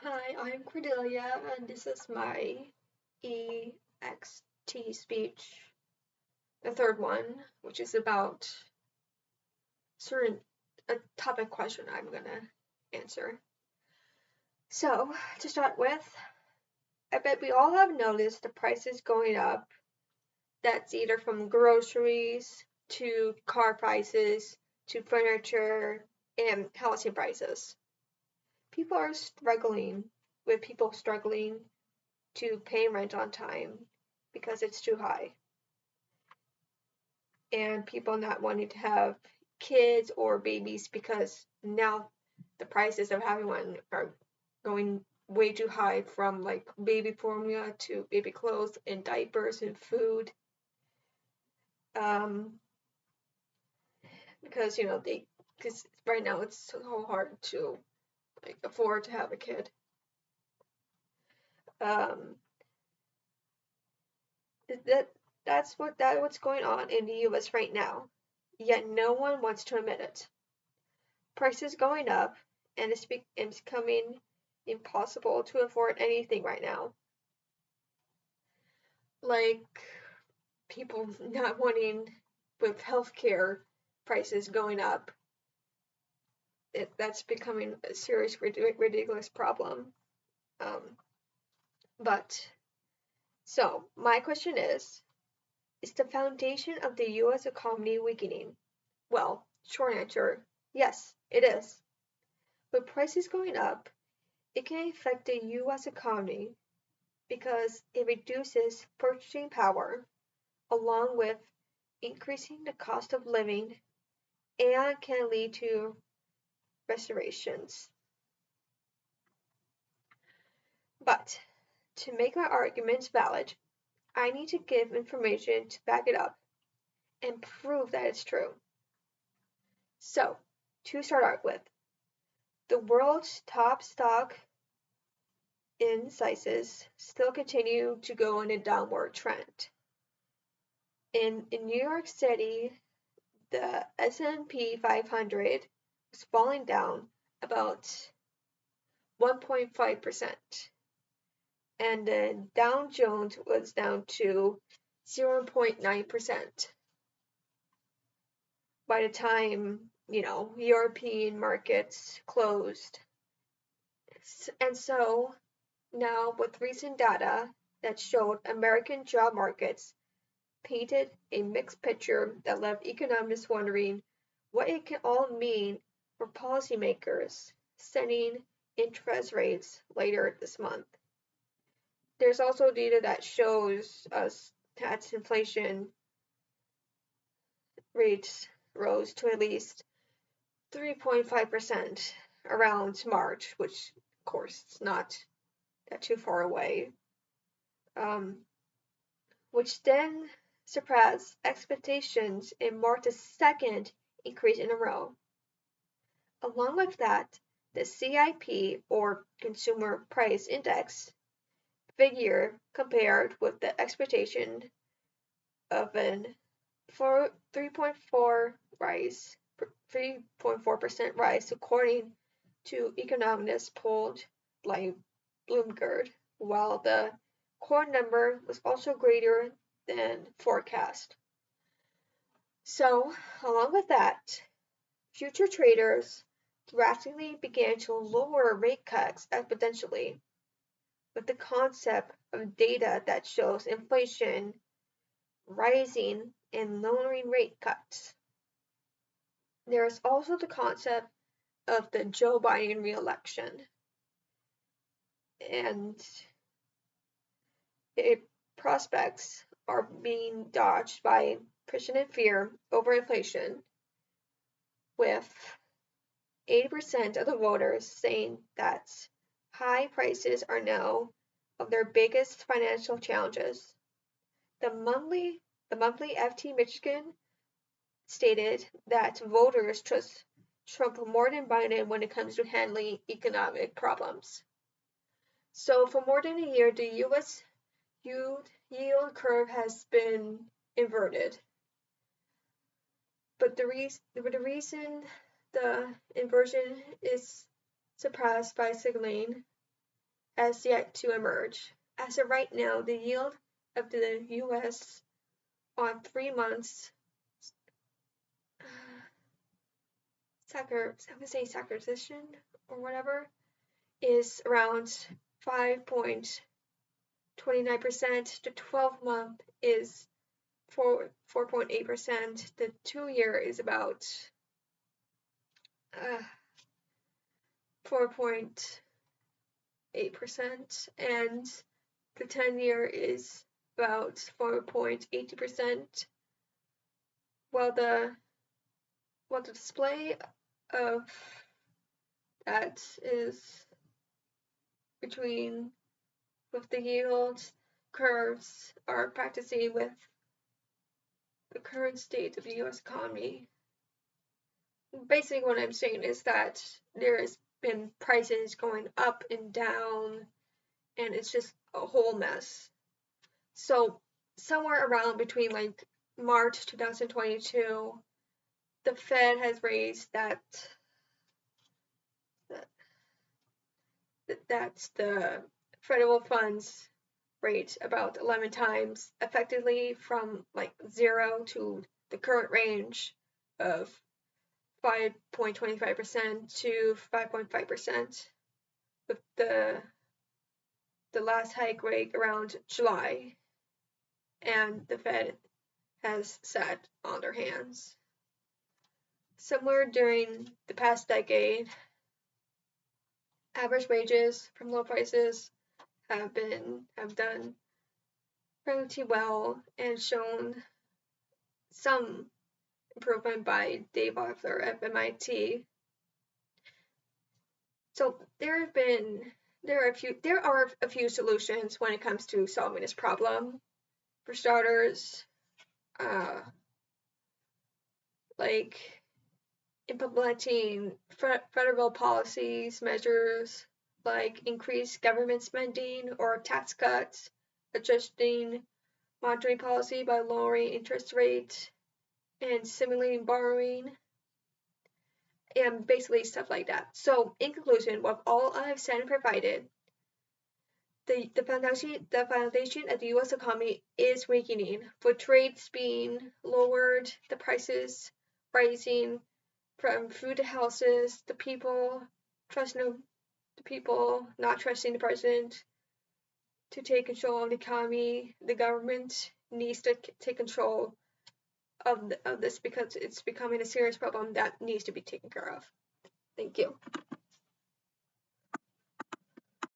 Hi, I'm Cordelia, and this is my EXT speech, the third one, which is about certain a topic question I'm gonna answer. So, to start with, I bet we all have noticed the prices going up. That's either from groceries to car prices to furniture and housing prices. People struggling to pay rent on time because it's too high, and people not wanting to have kids or babies because now the prices of having one are going way too high, from like baby formula to baby clothes and diapers and food. um because they because right now it's so hard to like afford to have a kid. um that what's going on in the US right now, yet no one wants to admit it. Prices going up, and it's becoming impossible to afford anything right now. Like people not wanting, with healthcare prices going up, that's becoming a serious, ridiculous problem. Um, but so my question is the foundation of the U.S. economy weakening? Well, short answer, yes, it is. With prices going up, it can affect the U.S. economy because it reduces purchasing power, along with increasing the cost of living, and can lead to restorations. But to make my arguments valid, I need to give information to back it up and prove that it's true. So, to start out with, the world's top stock indices still continue to go in a downward trend. In New York City, the S&P 500 was falling down about 1.5%, and the Dow Jones was down to 0.9% by the time, European markets closed. And so now, with recent data that showed American job markets painted a mixed picture that left economists wondering what it can all mean for policymakers setting interest rates later this month. There's also data that shows us that inflation rates rose to at least 3.5% around March, which of course is not that too far away, um, which then surpassed expectations and marked the second increase in a row. Along with that, the CIP, or Consumer Price Index, figure compared with the expectation of an 3.4 rise, 3.4% rise, according to economists polled by Bloomberg, while the core number was also greater than forecast. So, along with that, future traders drastically began to lower rate cuts exponentially, with the concept of data that shows inflation rising and lowering rate cuts. There is also the concept of the Joe Biden re-election, and it prospects are being dodged by persistent fear over inflation, with 80% of the voters saying that high prices are now of their biggest financial challenges. The monthly FT Michigan stated that voters trust Trump more than Biden when it comes to handling economic problems. So for more than a year, the US yield curve has been inverted. But the reason the inversion is surpassed by signaling has yet to emerge. As of right now, the yield of the U.S. on 3 months securitization or whatever is around 5.29%. The 12-month is 4.8%. The 2-year is about 4.8%, and the 10-year is about 4.80%. While the display of that is between with the yield curves are practicing with the current state of the U.S. economy. Basically, what I'm saying is that there has been prices going up and down, and it's just a whole mess. So somewhere around between like March 2022, the Fed has raised that's the federal funds rate about 11 times, effectively from like 0 to the current range of 5.25% to 5.5%, with the last hike rate around July, and the Fed has sat on their hands. Somewhere during the past decade, average wages from low prices have done relatively well and shown some improvement by Dave Arthur at MIT. So there are a few solutions when it comes to solving this problem. For starters, like implementing federal policies, measures like increased government spending or tax cuts, adjusting monetary policy by lowering interest rates, and stimulating borrowing, and basically stuff like that. So in conclusion, with all I've said and provided, the foundation of the U.S. economy is weakening, with trades being lowered, the prices rising, from food to houses, the people not trusting the president to take control of the economy. The government needs to take control of this because it's becoming a serious problem that needs to be taken care of. Thank you.